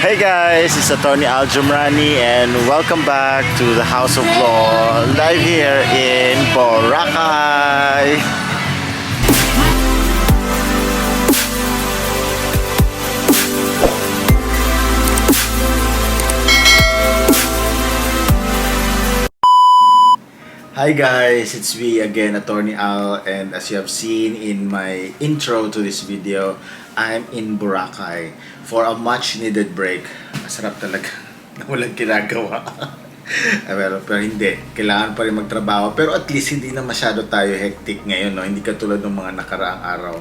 Hey guys, it's Attorney Al Jumrani and welcome back to the House of Law live here in Boracay. Hi guys, it's me again, Attorney Al, and as you have seen in my intro to this video, I'm in Boracay for a much needed break. Masarap talaga na walang ginagawa. pero hindi, kailangan pa rin magtrabaho, pero at least hindi na masyado tayo hectic ngayon, no? Hindi katulad ng mga nakaraang araw.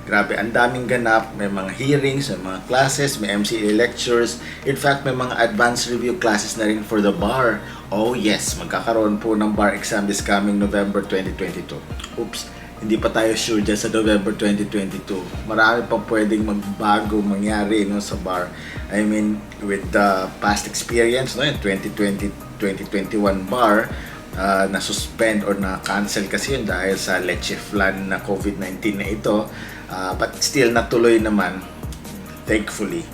Grabe, ang daming ganap, may mga hearings, may mga classes, may MCA lectures. In fact, may mga advanced review classes na rin for the bar. Oh yes, magkakaroon po ng bar exam this coming November 2022. Oops, hindi pa tayo sure dyan sa November 2022. Marami pang pwedeng magbago, mangyari, no, sa bar. I mean, with the past experience, no, yung 2020-2021 bar, na-suspend or na-cancel kasi yun dahil sa leche flan na COVID-19 na ito. But still natuloy naman, thankfully.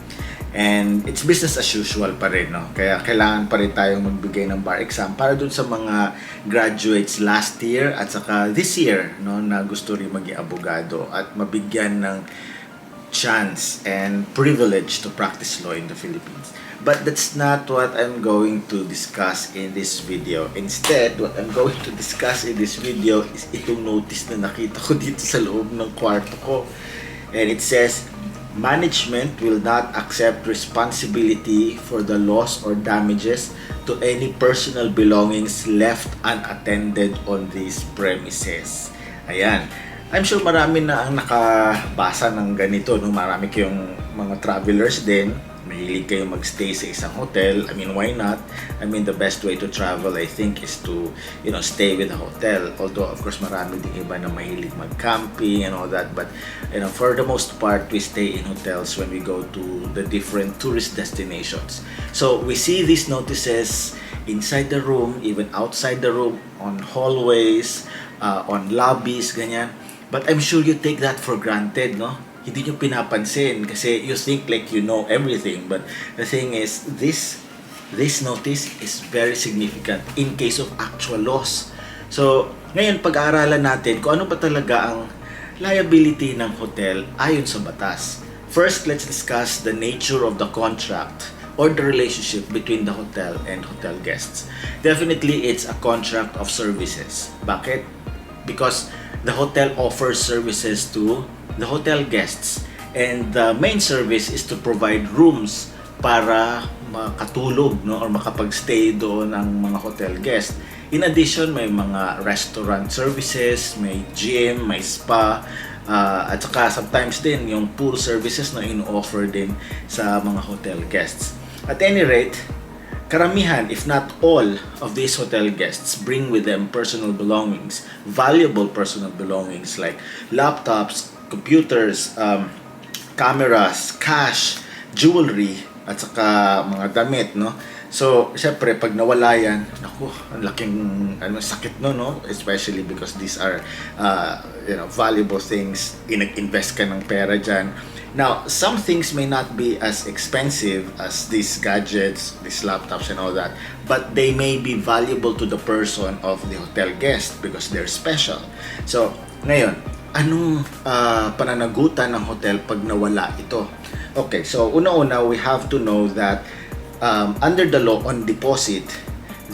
And it's business as usual pa rin, no? Kaya kailangan pa rin tayong magbigay ng bar exam para dun sa mga graduates last year at saka this year, no, na gusto rin maging abogado at mabigyan ng chance and privilege to practice law in the Philippines. But that's not what I'm going to discuss in this video. Instead, what I'm going to discuss in this video is itong notice na nakita ko dito sa loob ng kwarto ko. And it says, management will not accept responsibility for the loss or damages to any personal belongings left unattended on these premises. Ayan. I'm sure marami na ang nakabasa ng ganito, no? Marami kayong mga travelers din. Mahilig kayo magstay sa isang hotel. I mean, why not? I mean, the best way to travel, I think, is to, stay with a hotel. Although, of course, marami din iba na mahilig mag-camping and all that. But, for the most part, we stay in hotels when we go to the different tourist destinations. So, we see these notices inside the room, even outside the room, on hallways, on lobbies, ganyan. But I'm sure you take that for granted, no? Hindi nyo pinapansin kasi you think like you know everything. But the thing is, this notice is very significant in case of actual loss. So, ngayon pag-aaralan natin kung ano ba talaga ang liability ng hotel ayon sa batas. First, let's discuss the nature of the contract or the relationship between the hotel and hotel guests. Definitely, it's a contract of services. Bakit? Because the hotel offers services to the hotel guests, and the main service is to provide rooms para makatulog, no, or makapagstay doon ang mga hotel guests. In addition, may mga restaurant services, may gym, may spa, at saka sometimes din yung pool services na in-offer din sa mga hotel guests. At any rate, karamihan, if not all, of these hotel guests bring with them personal belongings, valuable personal belongings like laptops, computers, cameras, cash, jewelry, at saka mga damit, no? So, syempre, pag nawala yan, naku, ang laking sakit no? Especially because these are, valuable things, invest ka ng pera dyan. Now, some things may not be as expensive as these gadgets, these laptops and all that, but they may be valuable to the person of the hotel guest because they're special. So, ngayon, anong pananagutan ng hotel pag nawala ito? Okay, so una-una, we have to know that under the law on deposit,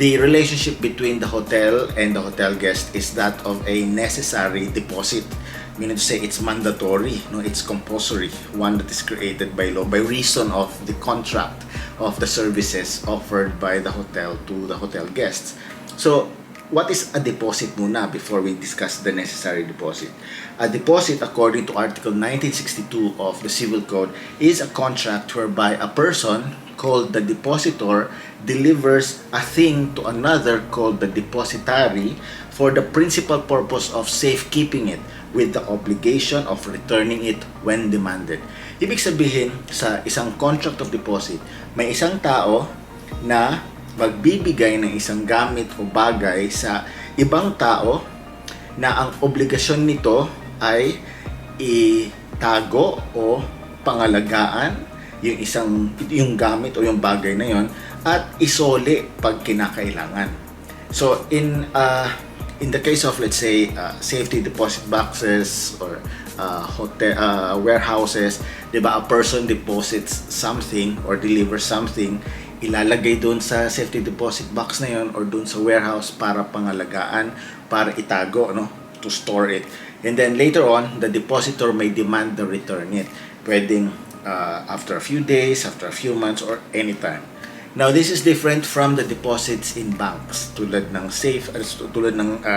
the relationship between the hotel and the hotel guest is that of a necessary deposit. Meaning to say it's mandatory, no? It's compulsory, one that is created by law by reason of the contract of the services offered by the hotel to the hotel guests. So, what is a deposit muna before we discuss the necessary deposit? A deposit, according to Article 1962 of the Civil Code, is a contract whereby a person called the depositor delivers a thing to another called the depositary for the principal purpose of safekeeping it with the obligation of returning it when demanded. Ibig sabihin, sa isang contract of deposit, may isang tao na magbibigay ng isang gamit o bagay sa ibang tao na ang obligasyon nito ay itago o pangalagaan yung gamit o yung bagay na yon at isoli pag kinakailangan. So in the case of, let's say, safety deposit boxes or hotel warehouses, 'di ba, a person deposits something or delivers something, ilalagay doon sa safety deposit box na yon or doon sa warehouse para pangalagaan, para itago, no, to store it. And then later on, the depositor may demand to return it. Pwedeng after a few days, after a few months, or anytime. Now, this is different from the deposits in banks, tulad ng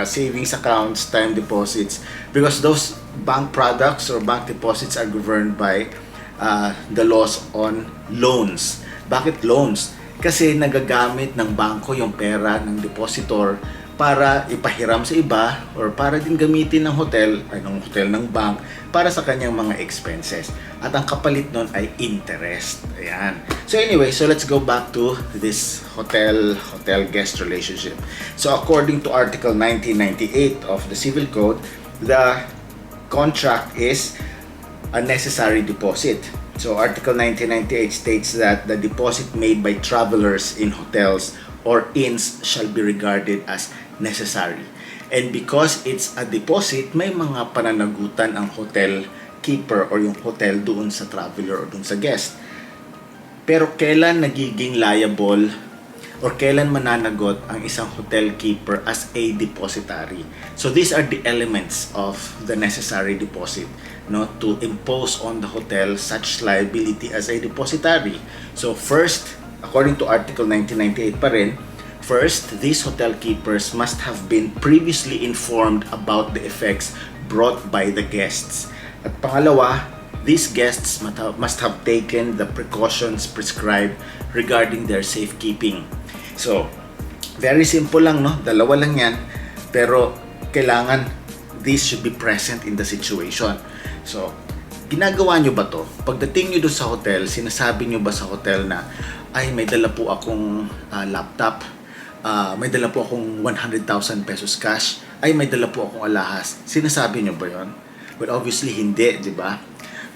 savings accounts, time deposits, because those bank products or bank deposits are governed by the laws on loans. Bakit loans? Kasi nagagamit ng bangko yung pera ng depositor para ipahiram sa iba or para din gamitin ng hotel ng bank para sa kanyang mga expenses. At ang kapalit nun ay interest. Ayan. So anyway, so let's go back to this hotel-guest relationship. So according to Article 1998 of the Civil Code, the contract is a necessary deposit. So Article 1998 states that the deposit made by travelers in hotels or inns shall be regarded as necessary. And because it's a deposit, may mga pananagutan ang hotel keeper or yung hotel doon sa traveler or doon sa guest. Pero kailan nagiging liable or kailan mananagot ang isang hotel keeper as a depositary? So these are the elements of the necessary deposit, no, to impose on the hotel such liability as a depositary. So first, according to Article 1998 pa rin, first, these hotel keepers must have been previously informed about the effects brought by the guests. At pangalawa, these guests must have taken the precautions prescribed regarding their safekeeping. So, very simple lang, no? Dalawa lang yan. Pero, kailangan these should be present in the situation. So, ginagawa nyo ba to? Pagdating nyo doon sa hotel, sinasabi nyo ba sa hotel na, ay, may dala po akong laptop, may dala po akong 100,000 pesos cash, ay may dala po akong alahas. Sinasabi nyo ba yon? Well, obviously hindi, di ba?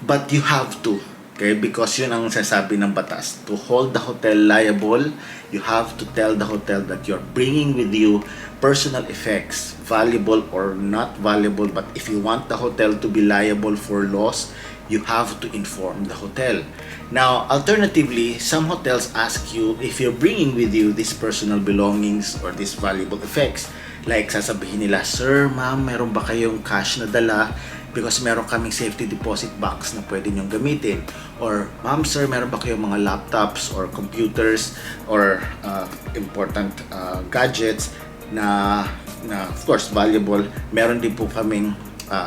But you have to, okay? Because yun ang sasabi ng batas. To hold the hotel liable, you have to tell the hotel that you're bringing with you personal effects, valuable or not valuable. But if you want the hotel to be liable for loss, you have to inform the hotel. Now, alternatively, some hotels ask you if you're bringing with you these personal belongings or these valuable effects. Like, sasabihin nila, sir, ma'am, meron ba kayong cash na dala? Because meron kaming safety deposit box na pwede nyong gamitin. Or, ma'am, sir, meron ba kayong mga laptops or computers or important gadgets na of course, valuable. Meron din po kaming,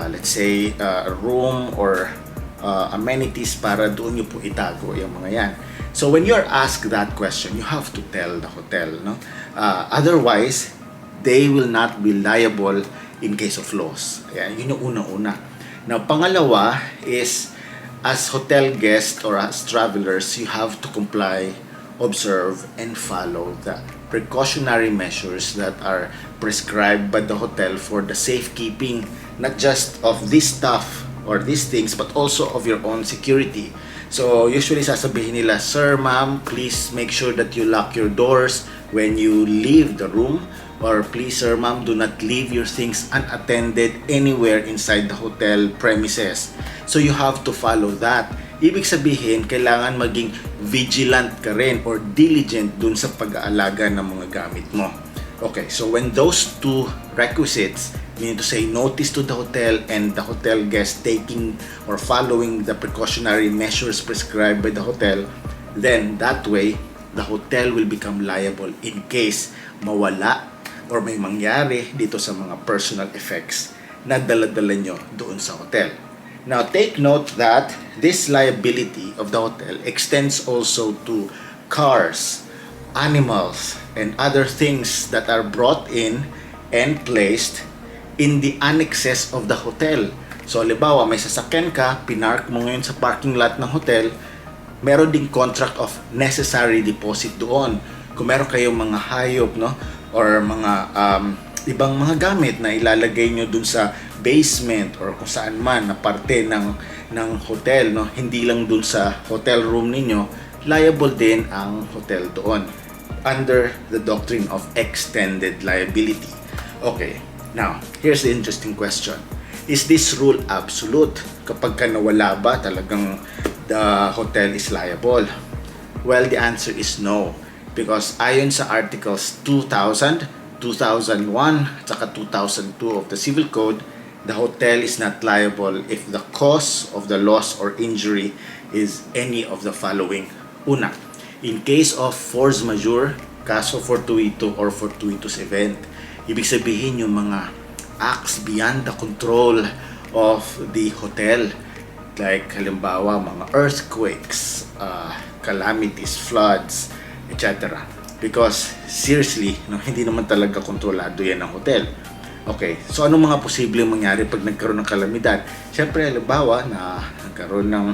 let's say, room or amenities para doon nyo po itago yung mga yan. So when you're asked that question, you have to tell the hotel, no? Otherwise, they will not be liable in case of loss. Ayan, yun yung unang-una. Now, pangalawa is, as hotel guests or as travelers, you have to comply, observe, and follow the precautionary measures that are prescribed by the hotel for the safekeeping, not just of this stuff or these things, but also of your own security. So, usually sasabihin nila, sir, ma'am, please make sure that you lock your doors when you leave the room. Or please, sir, ma'am, do not leave your things unattended anywhere inside the hotel premises. So, you have to follow that. Ibig sabihin, kailangan maging vigilant ka rin or diligent dun sa pag-aalaga ng mga gamit mo. Okay, so when those two requisites, meaning to say notice to the hotel and the hotel guest taking or following the precautionary measures prescribed by the hotel, then that way, the hotel will become liable in case mawala or may mangyari dito sa mga personal effects na dala-dala nyo doon sa hotel. Now, take note that this liability of the hotel extends also to cars, animals, and other things that are brought in and placed in the annexes of the hotel. So, halimbawa, may sasakyan ka, pinark mo ngayon sa parking lot ng hotel, meron ding contract of necessary deposit doon. Kung meron kayong mga hayop, no, or mga ibang mga gamit na ilalagay nyo dun sa basement or kung saan man na parte ng hotel, no, hindi lang dun sa hotel room ninyo, liable din ang hotel doon under the doctrine of extended liability. Okay, now here's the interesting question. Is this rule absolute? Kapag ka nawala ba talagang the hotel is liable? Well, the answer is no. Because ayon sa Articles 2000, 2001, at saka 2002 of the Civil Code, the hotel is not liable if the cause of the loss or injury is any of the following. Una, in case of force majeure, kaso fortuito or fortuitous event. Ibig sabihin yung mga acts beyond the control of the hotel. Like halimbawa mga earthquakes, calamities, floods, etc. Because seriously, no, hindi naman talaga kontrolado yan ng hotel. Okay, so anong mga posibleng mangyari pag nagkaroon ng kalamidad? Siyempre, halimbawa na nagkaroon ng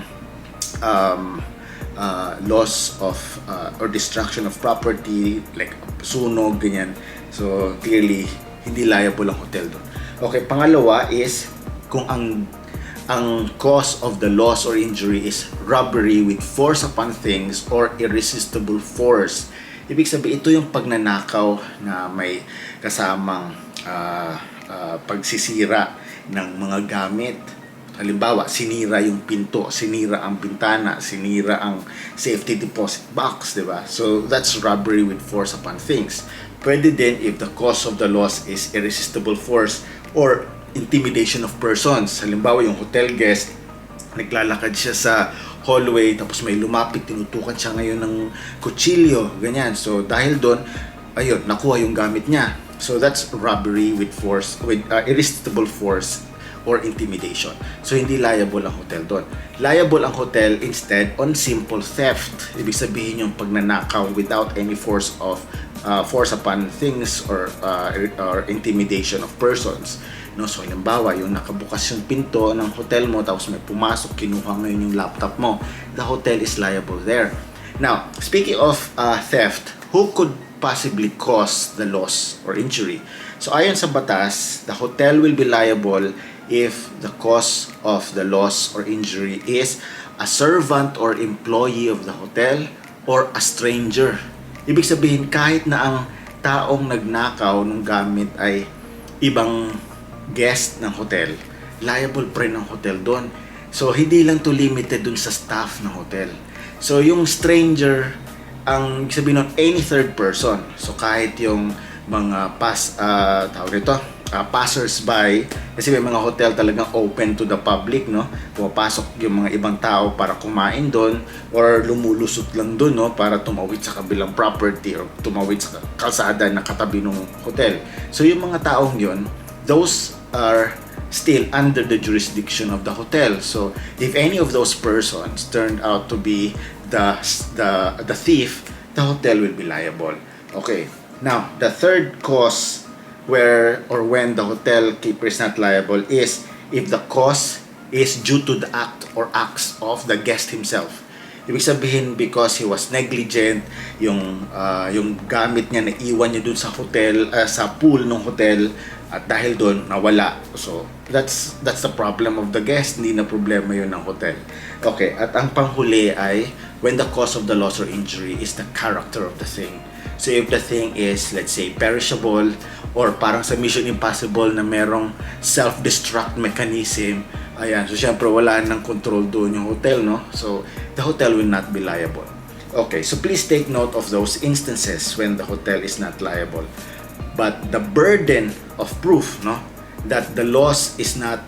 loss of or destruction of property, like sunog, ganyan. So clearly, hindi liable ang hotel doon. Okay, pangalawa is kung ang cause of the loss or injury is robbery with force upon things or irresistible force. Ibig sabihin, ito yung pagnanakaw na may kasamang pagsisira ng mga gamit. Halimbawa, sinira yung pinto, sinira ang bintana, sinira ang safety deposit box, di ba? So that's robbery with force upon things. Pwede din if the cause of the loss is irresistible force or intimidation of persons. Halimbawa, yung hotel guest, naglalakad siya sa hallway, tapos may lumapit, tinutukan siya ngayon ng kutsilyo, ganyan. So, dahil doon, ayun, nakuha yung gamit niya. So, that's robbery with force, with irresistible force or intimidation. So, hindi liable ang hotel doon. Liable ang hotel instead on simple theft. Ibig sabihin yung pagnanakaw without any force upon things or intimidation of persons. No, so halimbawa, yung nakabukas yung pinto ng hotel mo tapos may pumasok, kinuha ngayon yung laptop mo, the hotel is liable there. Now, speaking of theft, who could possibly cause the loss or injury? So ayon sa batas, the hotel will be liable if the cause of the loss or injury is a servant or employee of the hotel or a stranger. Ibig sabihin, kahit na ang taong nagnakaw ng gamit ay ibang guest ng hotel, liable pa rin ang hotel doon. So, hindi lang to limited dun sa staff ng hotel. So, yung stranger, ang sabihin nun, any third person. So, kahit yung mga passers-by, kasi may mga hotel talagang open to the public, no? Pumapasok yung mga ibang tao para kumain doon or lumulusot lang doon, no? Para tumawid sa kabilang property or tumawid sa kalsada na katabi ng hotel. So, yung mga taong yun, those are still under the jurisdiction of the hotel. So, if any of those persons turned out to be the thief, the hotel will be liable. Okay. Now, the third cause where or when the hotel keeper is not liable is if the cause is due to the act or acts of the guest himself. Ibig sabihin, because he was negligent, yung gamit niya naiwan niya dun sa hotel, sa pool ng hotel, at dahil doon nawala. So that's the problem of the guest, hindi na problema yun ng hotel. Okay, at ang panghuli ay when the cause of the loss or injury is the character of the thing. So if the thing is, let's say, perishable or parang sa Mission Impossible na merong self-destruct mechanism, ayan, so syempre wala nang control doon yung hotel, no? So the hotel will not be liable. Okay, so please take note of those instances when the hotel is not liable. But the burden of proof, no, that the loss is not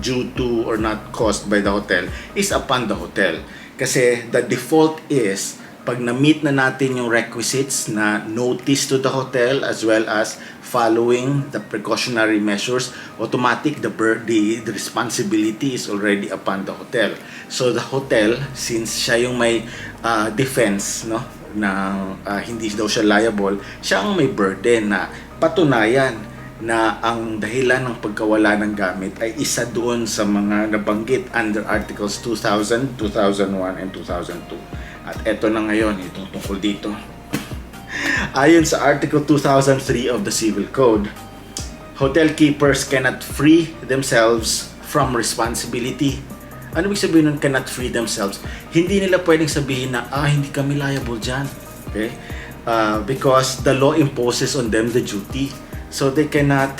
due to or not caused by the hotel is upon the hotel. Kasi the default is pag na-meet na natin yung requisites na notice to the hotel as well as following the precautionary measures, automatic the responsibility is already upon the hotel. So the hotel, since siya yung may defense, no, na hindi daw siya liable, siya ang may burden na patunayan na ang dahilan ng pagkawala ng gamit ay isa doon sa mga nabanggit under Articles 2000, 2001, and 2002. At eto na ngayon, itong tungkol dito. Ayon sa Article 2003 of the Civil Code, hotel keepers cannot free themselves from responsibility. Ano ibig sabihin nun, cannot free themselves? Hindi nila pwedeng sabihin na, hindi kami liable dyan. Okay? Because the law imposes on them the duty. So they cannot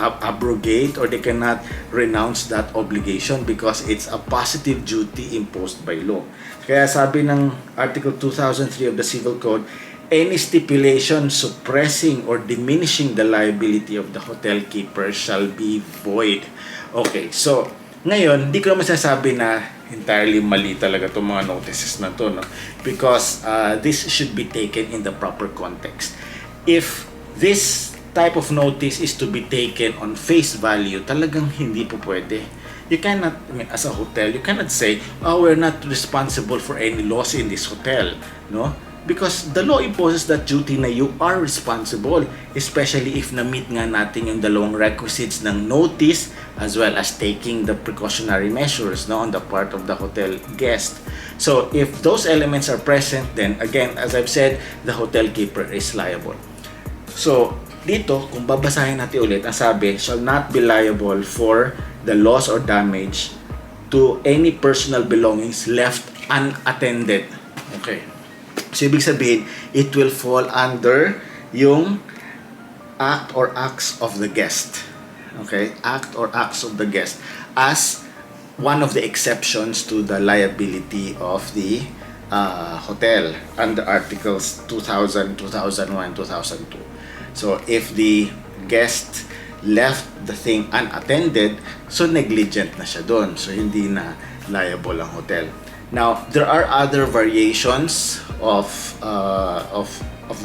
abrogate or they cannot renounce that obligation because it's a positive duty imposed by law. Kaya sabi ng Article 2003 of the Civil Code, any stipulation suppressing or diminishing the liability of the hotel keeper shall be void. Okay, so ngayon, hindi ko naman sasabi na entirely mali talaga itong mga notices na to, no? Because this should be taken in the proper context. If this type of notice is to be taken on face value, talagang hindi po pwede. You cannot, as a hotel, you cannot say, we're not responsible for any loss in this hotel, no? Because the law imposes that duty na you are responsible, especially if na-meet nga natin yung dalawang requisites ng notice as well as taking the precautionary measures, no, on the part of the hotel guest. So if those elements are present, then again, as I've said, the hotel keeper is liable. So dito, kung babasahin natin ulit, ang sabi, shall not be liable for the loss or damage to any personal belongings left unattended. Okay. So, ibig sabihin, it will fall under yung act or acts of the guest. Okay? Act or acts of the guest as one of the exceptions to the liability of the hotel under Articles 2000, 2001, 2002. So, if the guest left the thing unattended, so negligent na siya doon. So, hindi na liable ang hotel. Now, there are other variations of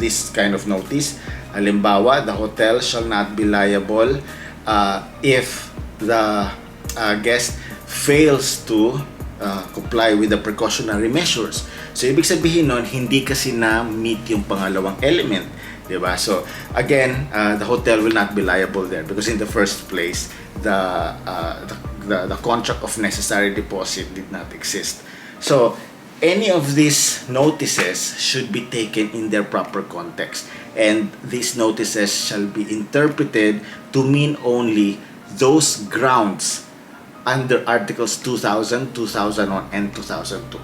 this kind of notice. Halimbawa, the hotel shall not be liable if the guest fails to comply with the precautionary measures. So, ibig sabihin nun, hindi kasi na-meet yung pangalawang element. Diba? So, again, the hotel will not be liable there because in the first place, the contract of necessary deposit did not exist. So, any of these notices should be taken in their proper context. And these notices shall be interpreted to mean only those grounds under Articles 2000, 2001, and 2002.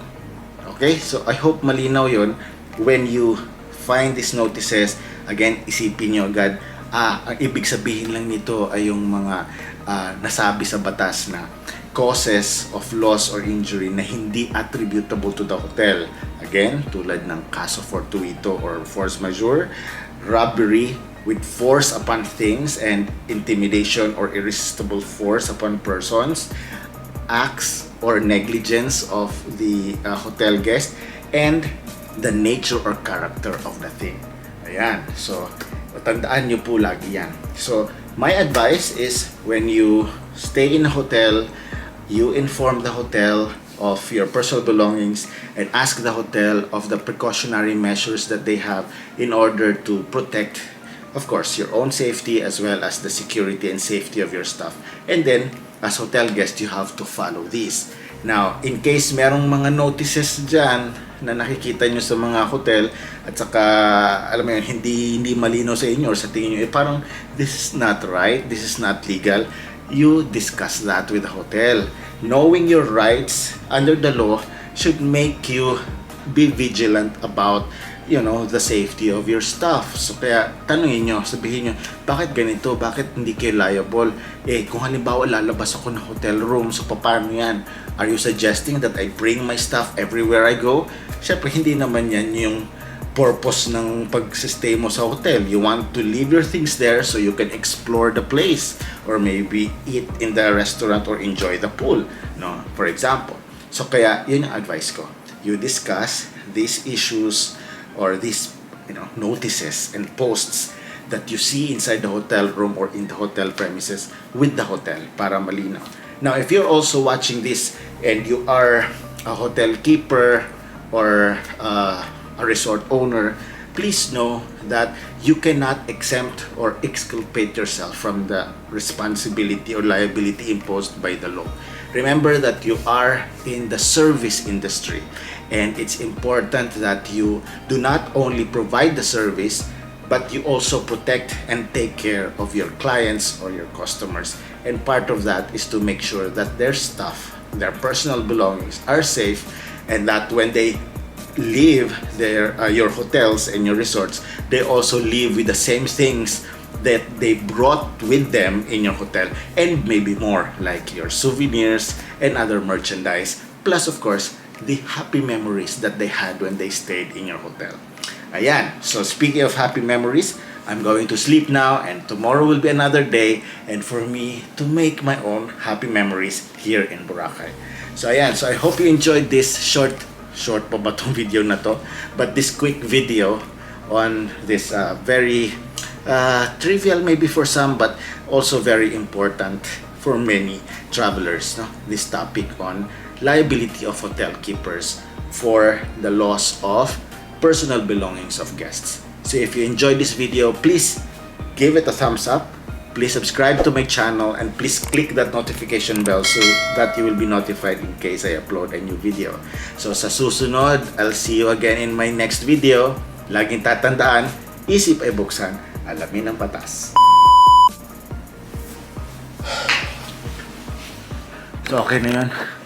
Okay? So, I hope malinaw yun. When you find these notices, again, isipin nyo agad, ang ibig sabihin lang nito ay yung mga nasabi sa batas na causes of loss or injury na hindi attributable to the hotel. Again, tulad ng caso fortuito or force majeure, robbery with force upon things and intimidation or irresistible force upon persons, acts or negligence of the hotel guest, and the nature or character of the thing. Ayan. So, tandaan nyo po lagi yan. So, my advice is when you stay in a hotel, you inform the hotel of your personal belongings and ask the hotel of the precautionary measures that they have in order to protect, of course, your own safety as well as the security and safety of your staff. And then, as hotel guest, you have to follow these. Now, in case merong mga notices dyan na nakikita nyo sa mga hotel at saka, alam mo yun, hindi malinaw sa inyo or sa tingin nyo, parang this is not right, this is not legal, you discuss that with the hotel. Knowing your rights under the law should make you be vigilant about, you know, the safety of your staff. So kaya tanungin nyo, sabihin nyo, bakit ganito? Bakit hindi kayo liable? Kung halimbawa lalabas ako ng hotel room, so paano yan? Are you suggesting that I bring my stuff everywhere I go? Syempre, hindi naman yan yung purpose ng pag-stay mo sa hotel. You want to leave your things there so you can explore the place or maybe eat in the restaurant or enjoy the pool, no? For example. So kaya yun yung advice ko. You discuss these issues or these, you know, notices and posts that you see inside the hotel room or in the hotel premises with the hotel para malinaw. Now, if you're also watching this and you are a hotel keeper or a resort owner, please know that you cannot exempt or exculpate yourself from the responsibility or liability imposed by the law. Remember that you are in the service industry and it's important that you do not only provide the service but you also protect and take care of your clients or your customers. And part of that is to make sure that their stuff, their personal belongings are safe, and that when they leave your hotels and your resorts, they also leave with the same things that they brought with them in your hotel, and maybe more, like your souvenirs and other merchandise, plus of course the happy memories that they had when they stayed in your hotel. Ayan, so speaking of happy memories, I'm going to sleep now, and tomorrow will be another day and for me to make my own happy memories here in Boracay. So ayan, so I hope you enjoyed this short pa ba tong video na to, but this quick video on this very trivial maybe for some, but also very important for many travelers, no? This topic on liability of hotel keepers for the loss of personal belongings of guests. So if you enjoyed this video, please give it a thumbs up, please subscribe to my channel, and please click that notification bell so that you will be notified in case I upload a new video. So sa susunod, I'll see you again in my next video. Laging tatandaan, isip ay buksan, alamin ang batas. So okay na yun.